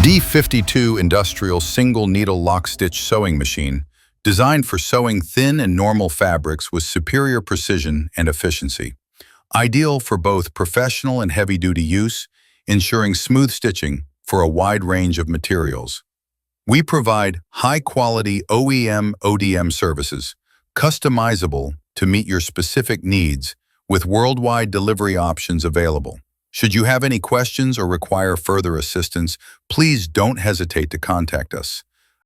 D52 industrial single needle lock stitch sewing machine, designed for sewing thin and normal fabrics with superior precision and efficiency. Ideal for both professional and heavy-duty use, ensuring smooth stitching for a wide range of materials. We provide high-quality OEM/ODM services, customizable to meet your specific needs, with worldwide delivery options available. Should you have any questions or require further assistance, please don't hesitate to contact us.